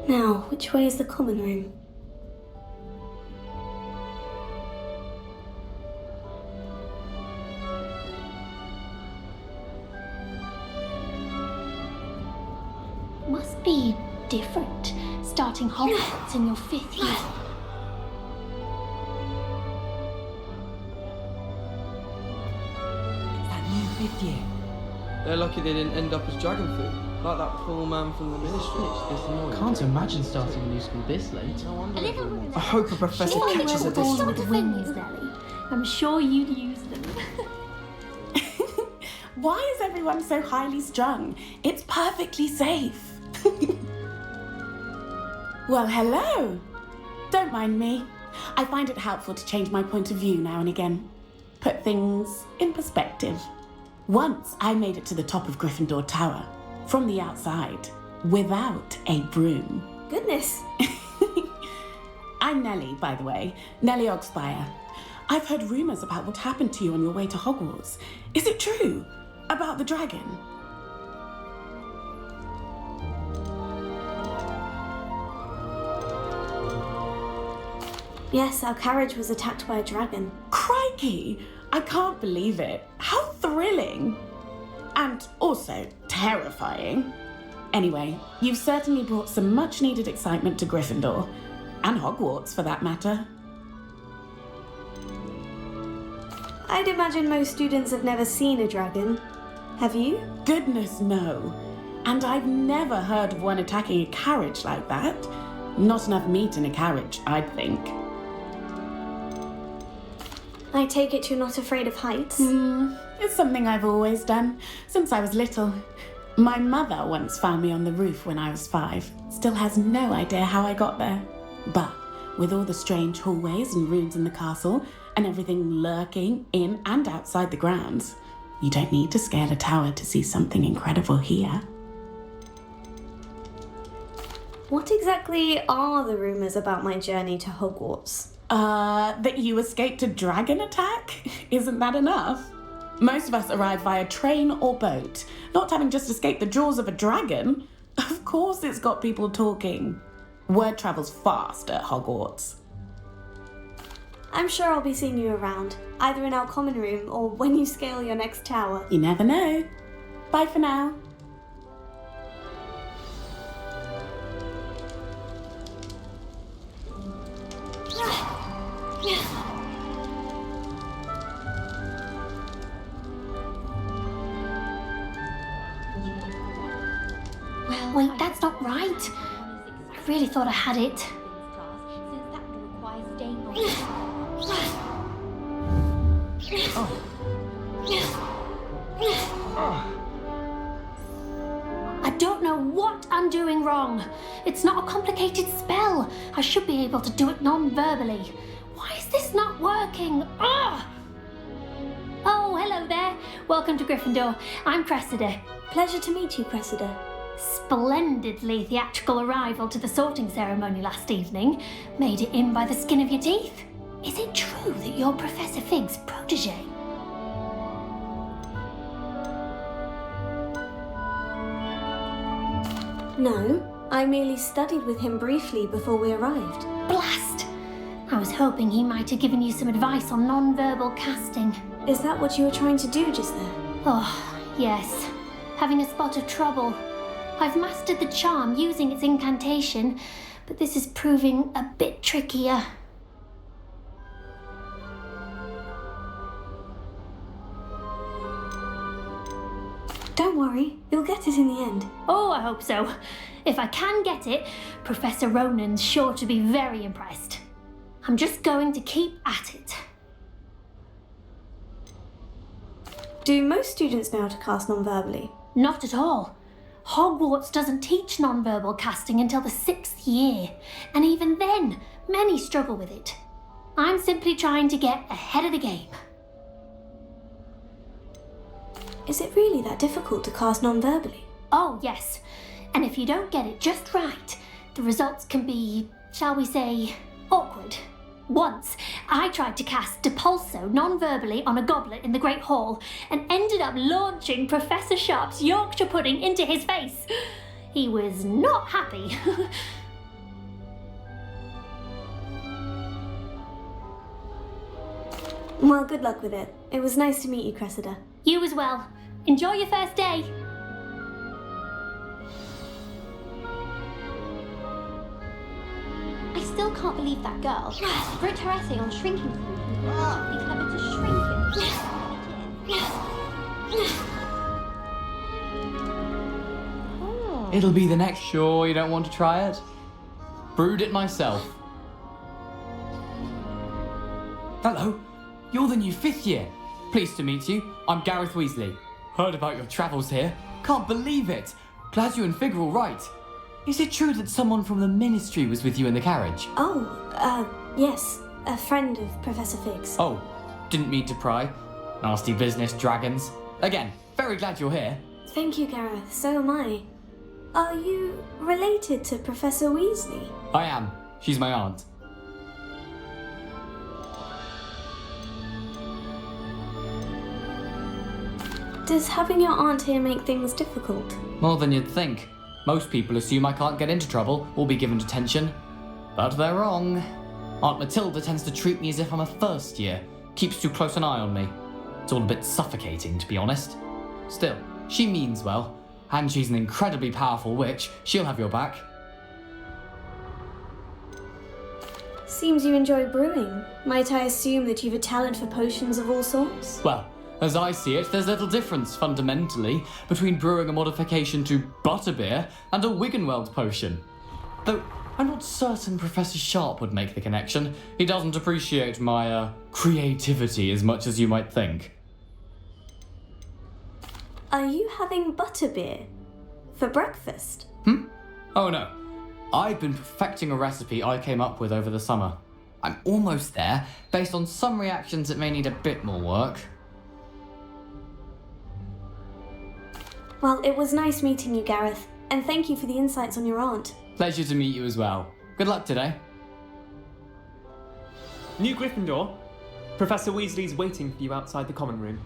Now, which way is the common room? Must be different, starting Hogwarts in your 5th year. It's that new 5th year. They're lucky they didn't end up as dragon fruit, like that poor man from the ministry. Can't imagine starting a new school this late. No wonder they're doing I hope a professor Surely catches we're her this born time. with wings, Nelly. I'm sure you'd use them. Why is everyone so highly strung? It's perfectly safe. Well, hello. Don't mind me. I find it helpful to change my point of view now and again. Put things in perspective. Once I made it to the top of Gryffindor Tower, from the outside, without a broom. Goodness. I'm Nellie, by the way, Nellie Ogspire. I've heard rumours about what happened to you on your way to Hogwarts. Is it true? About the dragon? Yes, our carriage was attacked by a dragon. Crikey! I can't believe it. How thrilling! And also terrifying. Anyway, you've certainly brought some much-needed excitement to Gryffindor. And Hogwarts, for that matter. I'd imagine most students have never seen a dragon. Have you? Goodness, no. And I've never heard of one attacking a carriage like that. Not enough meat in a carriage, I'd think. I take it you're not afraid of heights? It's something I've always done, since I was little. My mother once found me on the roof when I was 5. Still has no idea how I got there. But with all the strange hallways and rooms in the castle, and everything lurking in and outside the grounds, you don't need to scale a tower to see something incredible here. What exactly are the rumours about my journey to Hogwarts? That you escaped a dragon attack? Isn't that enough? Most of us arrive via train or boat, not having just escaped the jaws of a dragon. Of course it's got people talking. Word travels fast at Hogwarts. I'm sure I'll be seeing you around, either in our common room or when you scale your next tower. You never know. Bye for now. Wait, that's not right. I really thought I had it. I don't know what I'm doing wrong. It's not a complicated spell. I should be able to do it non-verbally. Why is this not working? Ah! Oh, hello there. Welcome to Gryffindor. I'm Cressida. Pleasure to meet you, Cressida. Splendidly theatrical arrival to the sorting ceremony last evening. Made it in by the skin of your teeth. Is it true that you're Professor Fig's protege? No, I merely studied with him briefly before we arrived. Blast! I was hoping he might have given you some advice on non-verbal casting. Is that what you were trying to do just there? Oh, yes. Having a spot of trouble. I've mastered the charm using its incantation, but this is proving a bit trickier. Don't worry, you'll get it in the end. Oh, I hope so. If I can get it, Professor Ronan's sure to be very impressed. I'm just going to keep at it. Do most students know how to cast non-verbally? Not at all. Hogwarts doesn't teach non-verbal casting until the 6th year, and even then, many struggle with it. I'm simply trying to get ahead of the game. Is it really that difficult to cast non-verbally? Oh, yes. And if you don't get it just right, the results can be, shall we say, awkward. Once, I tried to cast Depulso non-verbally on a goblet in the Great Hall and ended up launching Professor Sharp's Yorkshire pudding into his face. He was not happy. Well, good luck with it. It was nice to meet you, Cressida. You as well. Enjoy your first day. I still can't believe that girl wrote her essay on shrinking food and thought she'd be clever to shrink it. It'll be the next. Sure you don't want to try it? Brewed it myself. Hello, you're the new 5th year. Pleased to meet you. I'm Gareth Weasley. Heard about your travels here. Can't believe it. Glad you and Fig are all right. Is it true that someone from the Ministry was with you in the carriage? Yes. A friend of Professor Fig's. Oh, didn't mean to pry. Nasty business, dragons. Again, very glad you're here. Thank you, Gareth. So am I. Are you related to Professor Weasley? I am. She's my aunt. Does having your aunt here make things difficult? More than you'd think. Most people assume I can't get into trouble or be given detention. But they're wrong. Aunt Matilda tends to treat me as if I'm a first year. Keeps too close an eye on me. It's all a bit suffocating, to be honest. Still, she means well. And she's an incredibly powerful witch. She'll have your back. Seems you enjoy brewing. Might I assume that you've a talent for potions of all sorts? Well, as I see it, there's little difference, fundamentally, between brewing a modification to butterbeer and a Wiggenweld potion. Though, I'm not certain Professor Sharp would make the connection. He doesn't appreciate my, creativity as much as you might think. Are you having butterbeer? For breakfast? Oh no. I've been perfecting a recipe I came up with over the summer. I'm almost there, based on some reactions that may need a bit more work. Well, it was nice meeting you, Gareth, and thank you for the insights on your aunt. Pleasure to meet you as well. Good luck today. New Gryffindor. Professor Weasley's waiting for you outside the common room.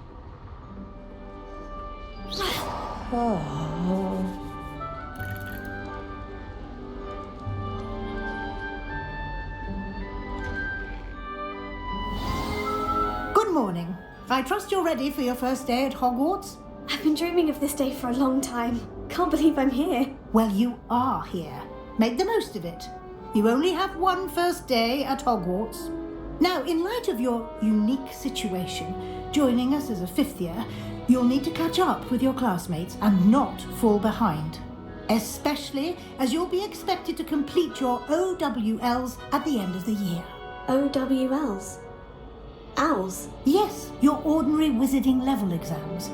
Good morning. I trust you're ready for your first day at Hogwarts? I've been dreaming of this day for a long time. Can't believe I'm here. Well, you are here. Make the most of it. You only have one first day at Hogwarts. Now, in light of your unique situation, joining us as a 5th year, you'll need to catch up with your classmates and not fall behind. Especially as you'll be expected to complete your OWLs at the end of the year. OWLs? Owls? Yes, your ordinary wizarding level exams.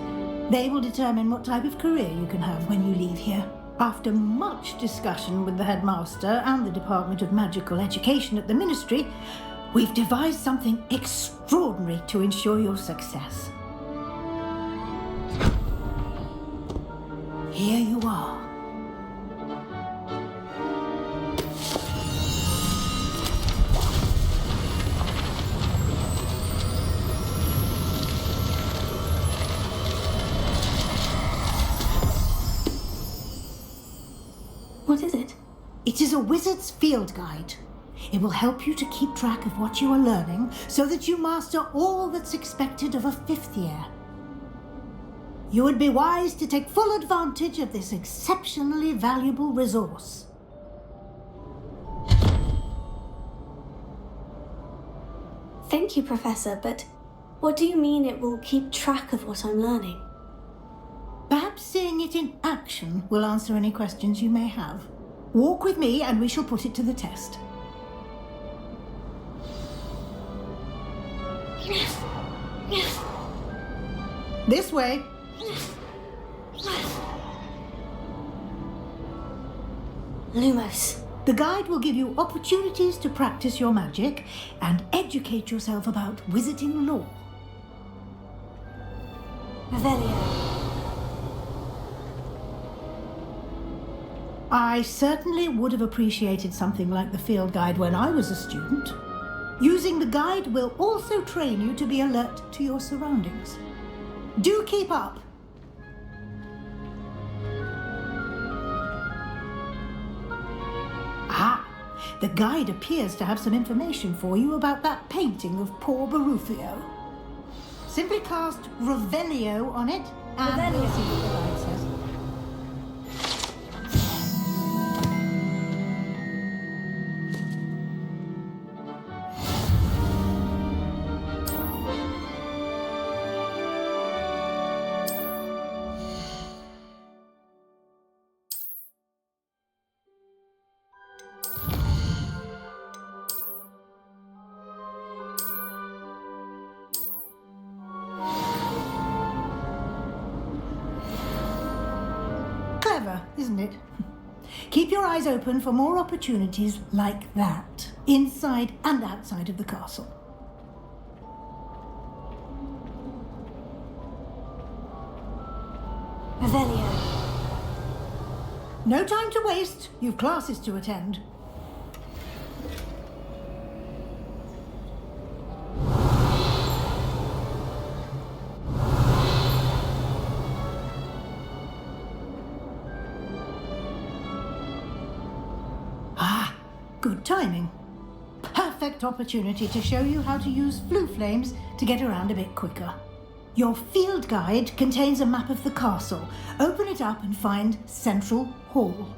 They will determine what type of career you can have when you leave here. After much discussion with the headmaster and the Department of Magical Education at the Ministry, we've devised something extraordinary to ensure your success. Here you are. What is it? It is a wizard's field guide. It will help you to keep track of what you are learning so that you master all that's expected of a 5th year. You would be wise to take full advantage of this exceptionally valuable resource. Thank you, Professor, but what do you mean it will keep track of what I'm learning? Perhaps seeing it in action will answer any questions you may have. Walk with me and we shall put it to the test. This way. Lumos. The guide will give you opportunities to practice your magic and educate yourself about wizarding lore. Revelio. I certainly would have appreciated something like the field guide when I was a student. Using the guide will also train you to be alert to your surroundings. Do keep up. Ah, the guide appears to have some information for you about that painting of poor Barufio. Simply cast Revelio on it, and we'll see what the guide says. Clever, isn't it? Keep your eyes open for more opportunities like that, inside and outside of the castle. Revelio. No time to waste. You've classes to attend. Ah, good timing. Perfect opportunity to show you how to use flue flames to get around a bit quicker. Your field guide contains a map of the castle. Open it up and find Central Hall.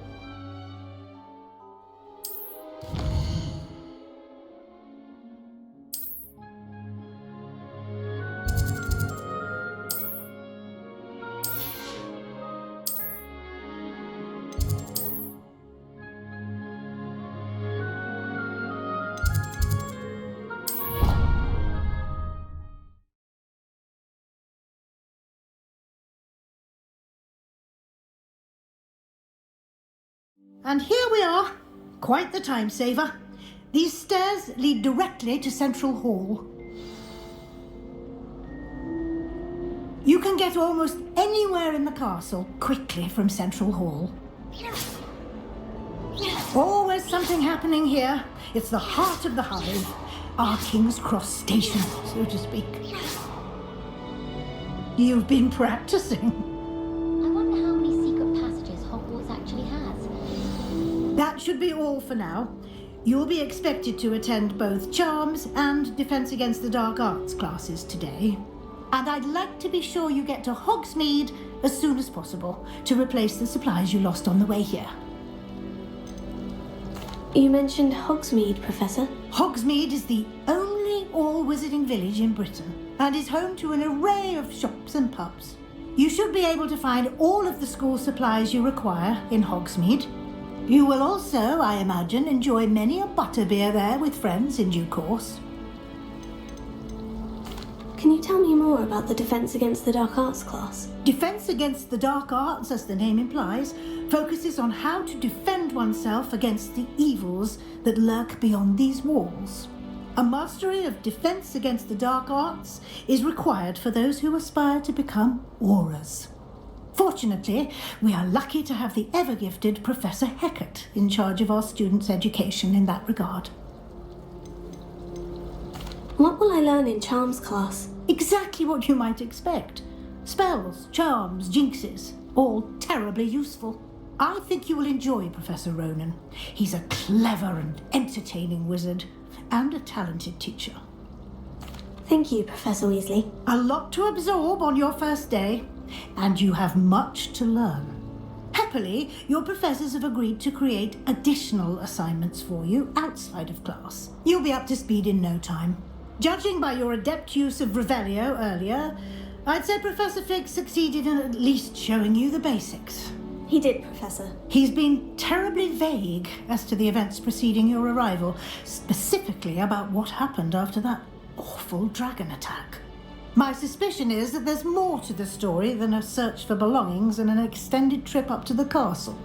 And here we are. Quite the time saver. These stairs lead directly to Central Hall. You can get almost anywhere in the castle quickly from Central Hall. Always something happening here. It's the heart of the hive. Our King's Cross station, so to speak. You've been practicing. I wonder how many secret passages Hogwarts actually has. That should be all for now. You'll be expected to attend both Charms and Defense Against the Dark Arts classes today. And I'd like to be sure you get to Hogsmeade as soon as possible to replace the supplies you lost on the way here. You mentioned Hogsmeade, Professor. Hogsmeade is the only all-wizarding village in Britain and is home to an array of shops and pubs. You should be able to find all of the school supplies you require in Hogsmeade. You will also, I imagine, enjoy many a butterbeer there with friends in due course. Can you tell me more about the Defense Against the Dark Arts class? Defense Against the Dark Arts, as the name implies, focuses on how to defend oneself against the evils that lurk beyond these walls. A mastery of Defense Against the Dark Arts is required for those who aspire to become Aurors. Fortunately, we are lucky to have the ever-gifted Professor Hecat in charge of our students' education in that regard. What will I learn in Charms class? Exactly what you might expect. Spells, charms, jinxes, all terribly useful. I think you will enjoy Professor Ronan. He's a clever and entertaining wizard, and a talented teacher. Thank you, Professor Weasley. A lot to absorb on your first day, and you have much to learn. Happily, your professors have agreed to create additional assignments for you outside of class. You'll be up to speed in no time. Judging by your adept use of Revelio earlier, I'd say Professor Fig succeeded in at least showing you the basics. He did, Professor. He's been terribly vague as to the events preceding your arrival, specifically about what happened after that awful dragon attack. My suspicion is that there's more to the story than a search for belongings and an extended trip up to the castle.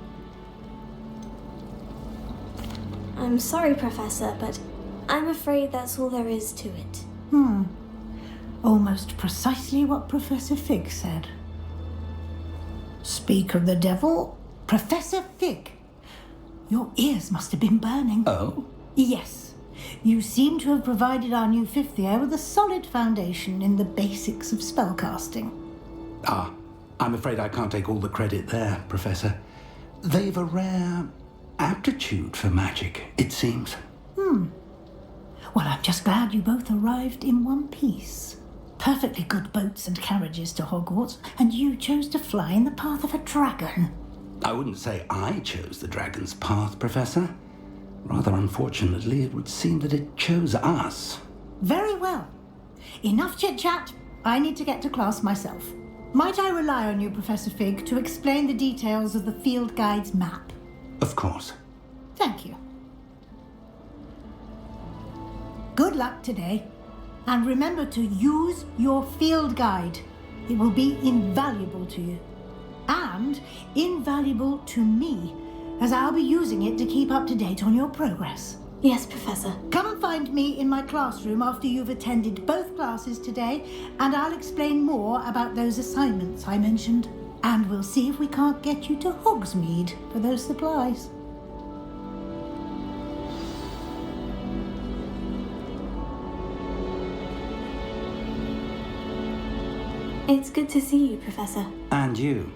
I'm sorry, Professor, but I'm afraid that's all there is to it. Almost precisely what Professor Fig said. Speak of the devil, Professor Fig. Your ears must have been burning. Oh? Yes. You seem to have provided our new fifth year with a solid foundation in the basics of spellcasting. Ah, I'm afraid I can't take all the credit there, Professor. They've a rare aptitude for magic, it seems. Well, I'm just glad you both arrived in one piece. perfectly good boats and carriages to Hogwarts, and you chose to fly in the path of a dragon. I wouldn't say I chose the dragon's path, Professor. Rather unfortunately, it would seem that it chose us. Very well. Enough chit-chat. I need to get to class myself. Might I rely on you, Professor Fig, to explain the details of the field guide's map? Of course. Thank you. Good luck today. And remember to use your field guide. It will be invaluable to you. And invaluable to me, as I'll be using it to keep up to date on your progress. Yes, Professor. Come and find me in my classroom after you've attended both classes today, and I'll explain more about those assignments I mentioned. And we'll see if we can't get you to Hogsmeade for those supplies. It's good to see you, Professor. And you.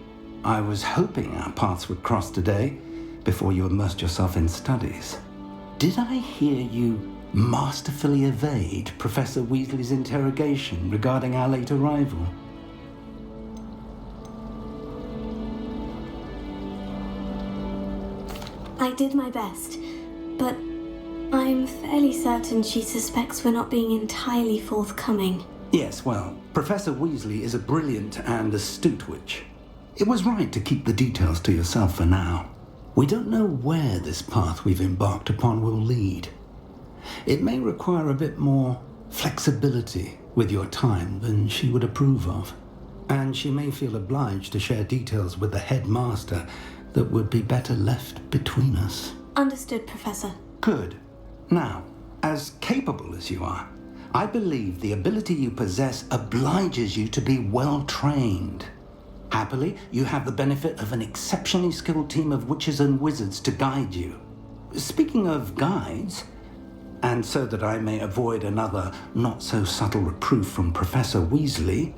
I was hoping our paths would cross today, before you immersed yourself in studies. Did I hear you masterfully evade Professor Weasley's interrogation regarding our late arrival? I did my best, but I'm fairly certain she suspects we're not being entirely forthcoming. Yes, well, Professor Weasley is a brilliant and astute witch. It was right to keep the details to yourself for now. We don't know where this path we've embarked upon will lead. It may require a bit more flexibility with your time than she would approve of. And she may feel obliged to share details with the headmaster that would be better left between us. Understood, Professor. Good. Now, as capable as you are, I believe the ability you possess obliges you to be well trained. Happily, you have the benefit of an exceptionally skilled team of witches and wizards to guide you. Speaking of guides, and so that I may avoid another not-so-subtle reproof from Professor Weasley,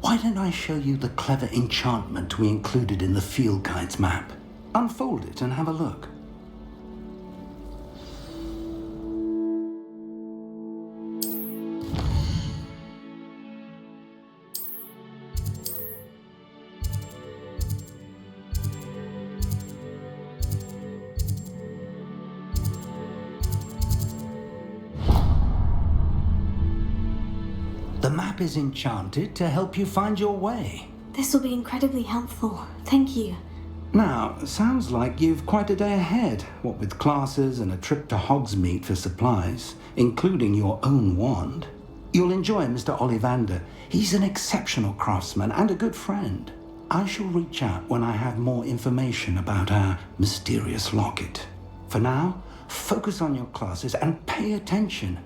why don't I show you the clever enchantment we included in the field guide's map? Unfold it and have a look. The map is enchanted to help you find your way. This will be incredibly helpful. Thank you. Now, sounds like you've quite a day ahead, what with classes and a trip to Hogsmeade for supplies, including your own wand. You'll enjoy Mr. Ollivander. He's an exceptional craftsman and a good friend. I shall reach out when I have more information about our mysterious locket. For now, focus on your classes and pay attention.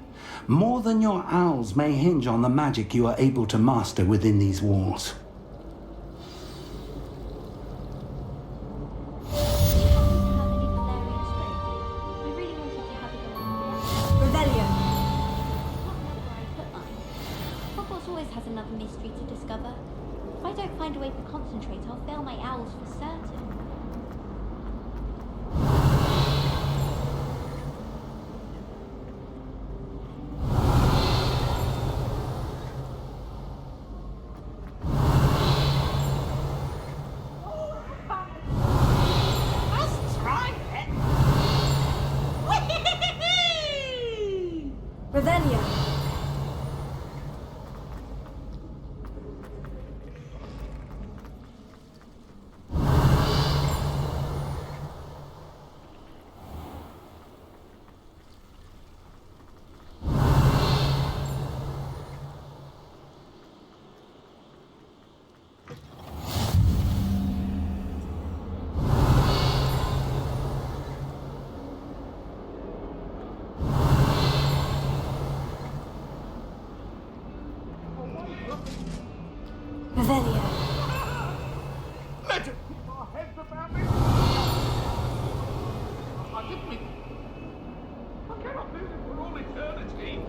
More than your owls may hinge on the magic you are able to master within these walls. Revelio. Hogwarts always has another mystery to discover. If I don't find a way to concentrate, I'll fail my owls for certain. Revelio. Revelio. Let us keep our heads about this. I didn't mean... I cannot do this for all eternity.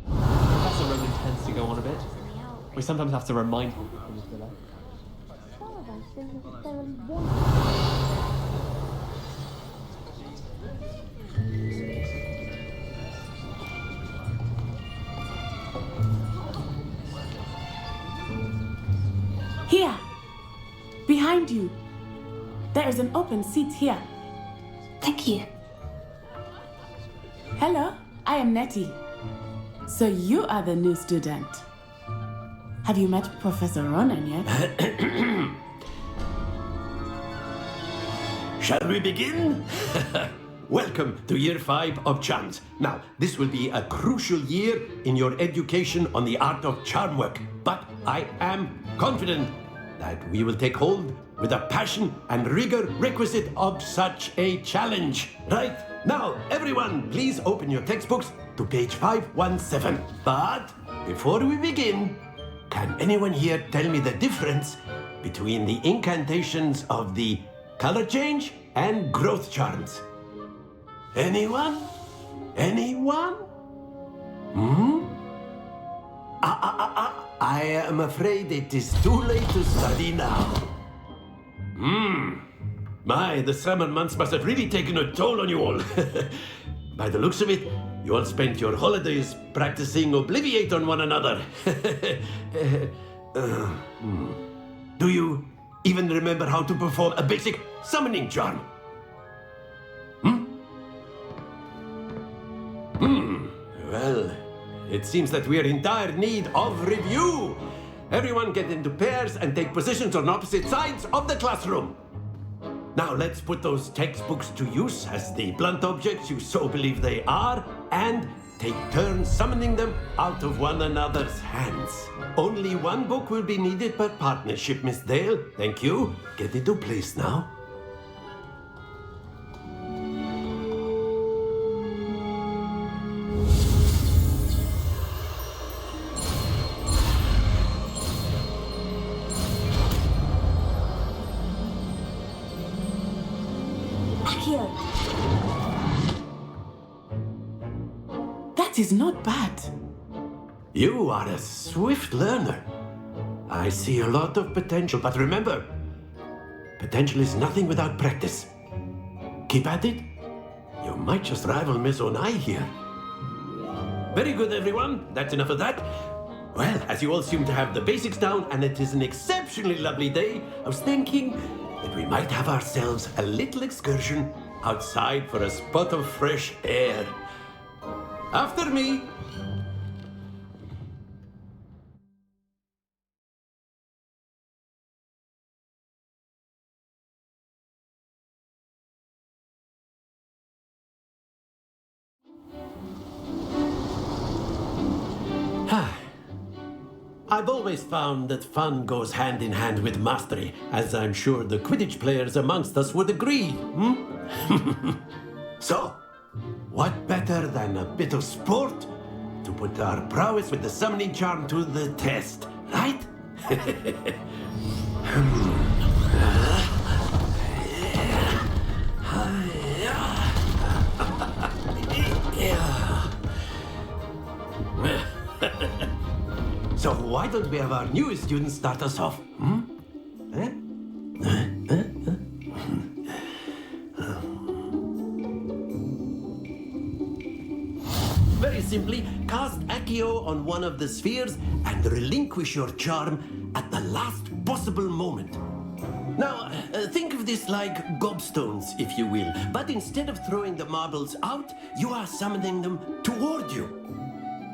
Professor Roman tends to go on a bit. We sometimes have to remind him of his delay. Here! Behind you! There is an open seat here. Thank you. Hello, I am Nettie. So you are the new student. Have you met Professor Ronan yet? Shall we begin? Welcome to Year 5 of Charms. Now, this will be a crucial year in your education on the art of charm work. But I am confident that we will take hold with the passion and rigor requisite of such a challenge. Right? Now, everyone, please open your textbooks to page 517. But before we begin, can anyone here tell me the difference between the incantations of the color change and growth charms? Anyone? Anyone? I am afraid it is too late to study now. My, the summer months must have really taken a toll on you all. By the looks of it, you all spent your holidays practicing Obliviate on one another. Do you even remember how to perform a basic summoning charm? Well, it seems that we are in dire need of review. Everyone get into pairs and take positions on opposite sides of the classroom. Now let's put those textbooks to use as the blunt objects you so believe they are, and take turns summoning them out of one another's hands. Only one book will be needed per partnership, Miss Dale. Thank you. Get into place now. That is not bad. You are a swift learner. I see a lot of potential, but remember, potential is nothing without practice. Keep at it. You might just rival Miss Onai here. Very good, everyone. That's enough of that. Well, as you all seem to have the basics down, and it is an exceptionally lovely day, I was thinking that we might have ourselves a little excursion outside for a spot of fresh air. After me. I've always found that fun goes hand in hand with mastery, as I'm sure the Quidditch players amongst us would agree. So, what better than a bit of sport to put our prowess with the summoning charm to the test, right? So why don't we have our newest student start us off? Very simply, cast Accio on one of the spheres and relinquish your charm at the last possible moment. Now, think of this like gobstones, if you will, but instead of throwing the marbles out, you are summoning them toward you.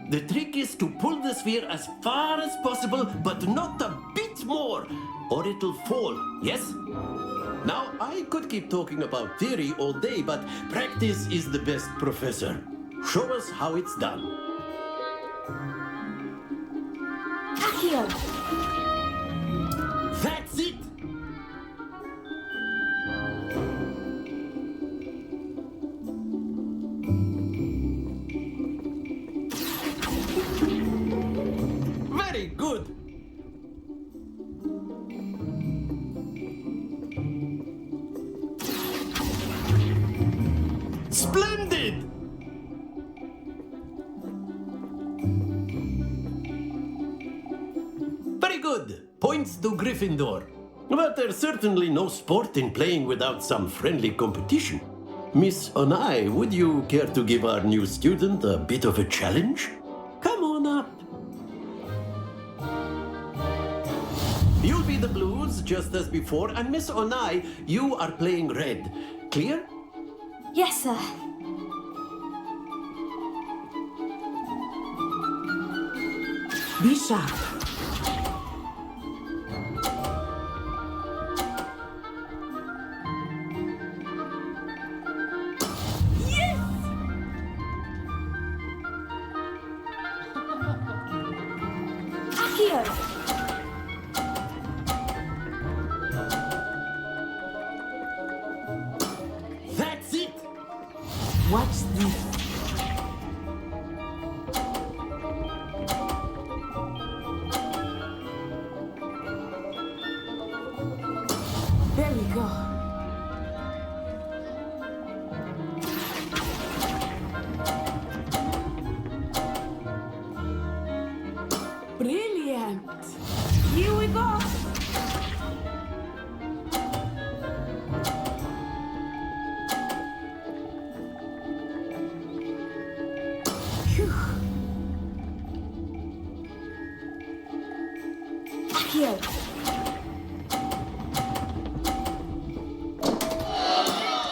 The trick is to pull the sphere as far as possible, but not a bit more, or it'll fall, yes? Now, I could keep talking about theory all day, but practice is the best professor. Show us how it's done. Accio! That's it! Very good! Splendid! Very good. Points to Gryffindor. But there's certainly no sport in playing without some friendly competition. Miss Onai, would you care to give our new student a bit of a challenge? Come on up. You'll be the blues, just as before, and Miss Onai, you are playing red. Clear? Yes, sir. Be sharp. Accio! That's it! Watch this. There we go. Brilliant. Here we go. Phew. Accio!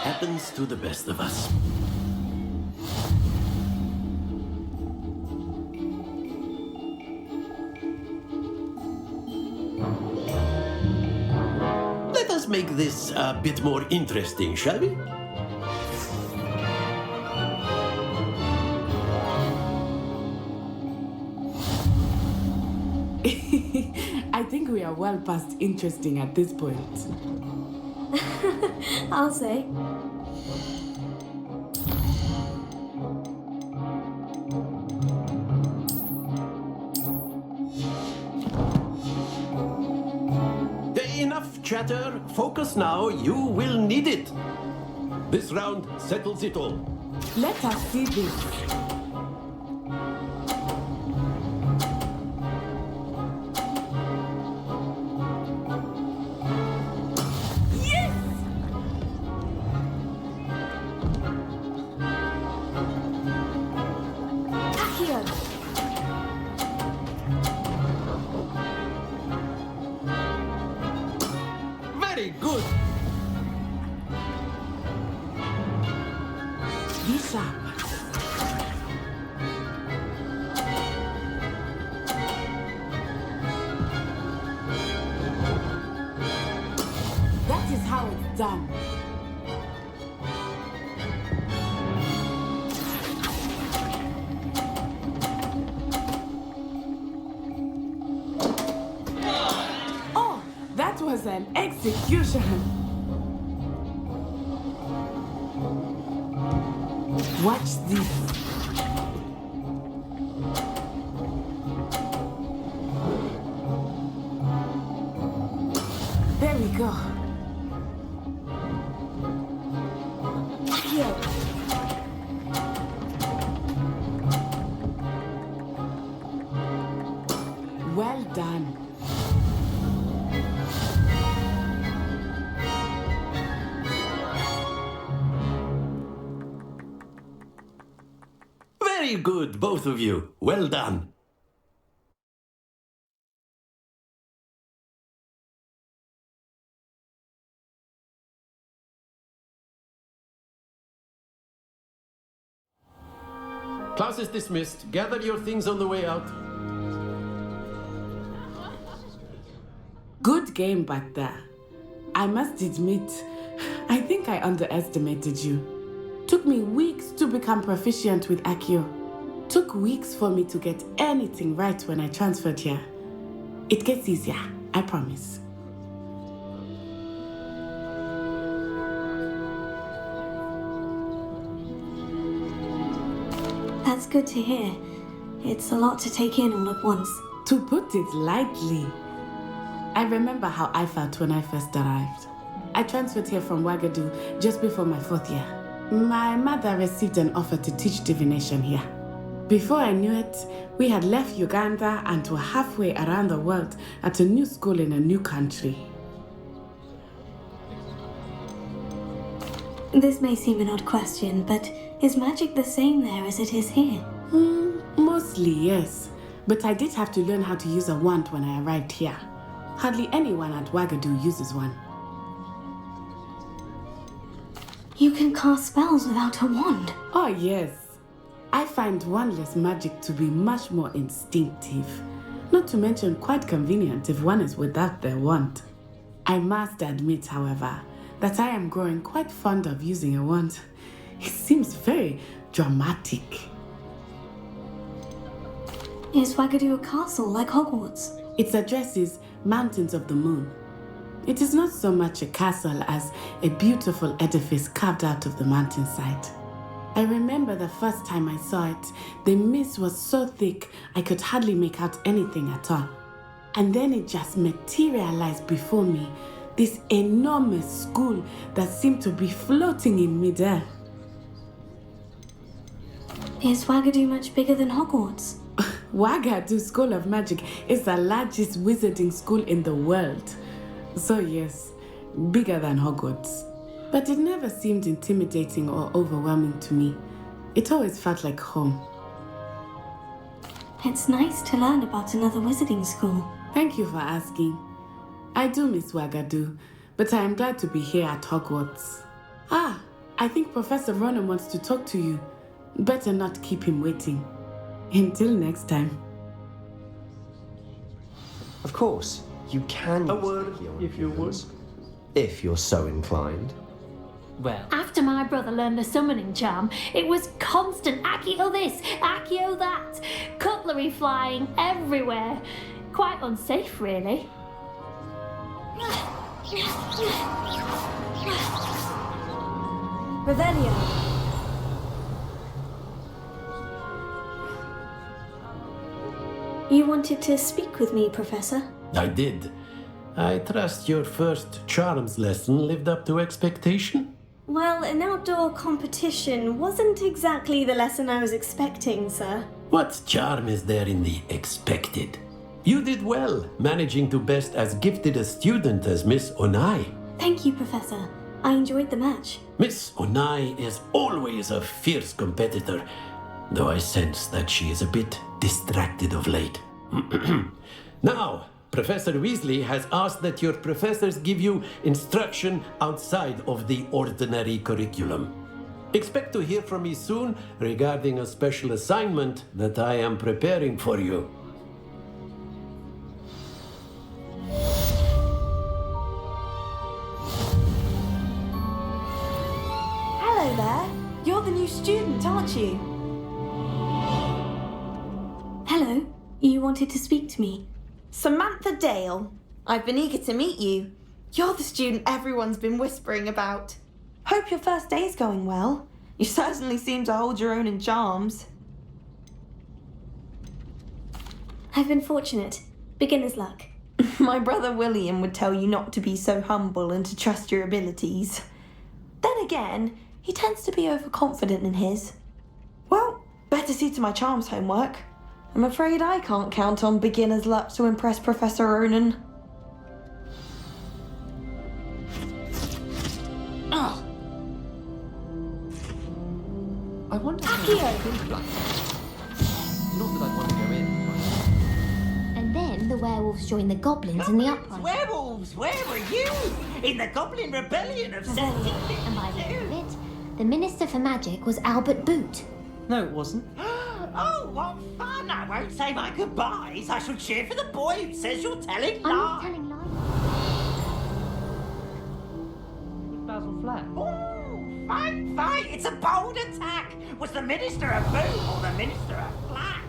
Happens to the best of us. Let us make this a bit more interesting, shall we? I think we are well past interesting at this point. I'll say. Enough chatter. Focus now. You will need it. This round settles it all. Let us see this. Accio! Very good. Be sharp. That is how it's done. Oh, that was an execution. Watch this. There we go. Accio! Well done. Very good, both of you. Well done. Class is dismissed. Gather your things on the way out. Good game back there. I must admit, I think I underestimated you. Took me weeks to become proficient with Accio. Took weeks for me to get anything right when I transferred here. It gets easier, I promise. That's good to hear. It's a lot to take in all at once. To put it lightly, I remember how I felt when I first arrived. I transferred here from Ouagadougou just before my 4th year. My mother received an offer to teach divination here. Before I knew it, we had left Uganda and were halfway around the world at a new school in a new country. This may seem an odd question, but is magic the same there as it is here? Mostly, yes. But I did have to learn how to use a wand when I arrived here. Hardly anyone at Wagadu uses one. You can cast spells without a wand? Oh, yes. I find wandless magic to be much more instinctive. Not to mention quite convenient if one is without their wand. I must admit, however, that I am growing quite fond of using a wand. It seems very dramatic. Is Wagadu a castle like Hogwarts? Its address is Mountains of the Moon. It is not so much a castle as a beautiful edifice carved out of the mountainside. I remember the first time I saw it, the mist was so thick I could hardly make out anything at all. And then it just materialized before me, this enormous school that seemed to be floating in midair. Is Wagadu much bigger than Hogwarts? Wagadu School of Magic is the largest wizarding school in the world. So yes, bigger than Hogwarts. But it never seemed intimidating or overwhelming to me. It always felt like home. It's nice to learn about another wizarding school. Thank you for asking. I do miss Wagadu, but I am glad to be here at Hogwarts. I think Professor Ronan wants to talk to you. Better not keep him waiting. Until next time. Of course, you can A use word, the key on if you humans, if you're so inclined. Well, After my brother learned the summoning charm, it was constant Accio this, Accio that, cutlery flying everywhere. Quite unsafe, really. Revelio. You wanted to speak with me, Professor? I did. I trust your first charms lesson lived up to expectation? Well, an outdoor competition wasn't exactly the lesson I was expecting, sir. What charm is there in the expected? You did well, managing to best as gifted a student as Miss Onai. Thank you, Professor. I enjoyed the match. Miss Onai is always a fierce competitor, though I sense that she is a bit distracted of late. Now, Professor Weasley has asked that your professors give you instruction outside of the ordinary curriculum. Expect to hear from me soon regarding a special assignment that I am preparing for you. Hello there. You're the new student, aren't you? Hello. You wanted to speak to me? Samantha Dale. I've been eager to meet you. You're the student everyone's been whispering about. Hope your first day's going well. You certainly seem to hold your own in charms. I've been fortunate. Beginner's luck. My brother William would tell you not to be so humble and to trust your abilities. Then again, he tends to be overconfident in his. Well, better see to my charms homework. I'm afraid I can't count on beginner's luck to impress Professor Ronan. oh! I wonder Accio! Not that I'd want to go in. And then the werewolves joined the goblins in the uprising. Werewolves, where were you? In the Goblin Rebellion of 1752. And by the end of it, the Minister for Magic was Albert Boot. No, it wasn't. Oh, what fun! I won't say my goodbyes. I shall cheer for the boy who says you're telling lies. I'm not telling lies. With Basil Flack. Oh, fight! It's a bold attack. Was the Minister a boot or the Minister a flat?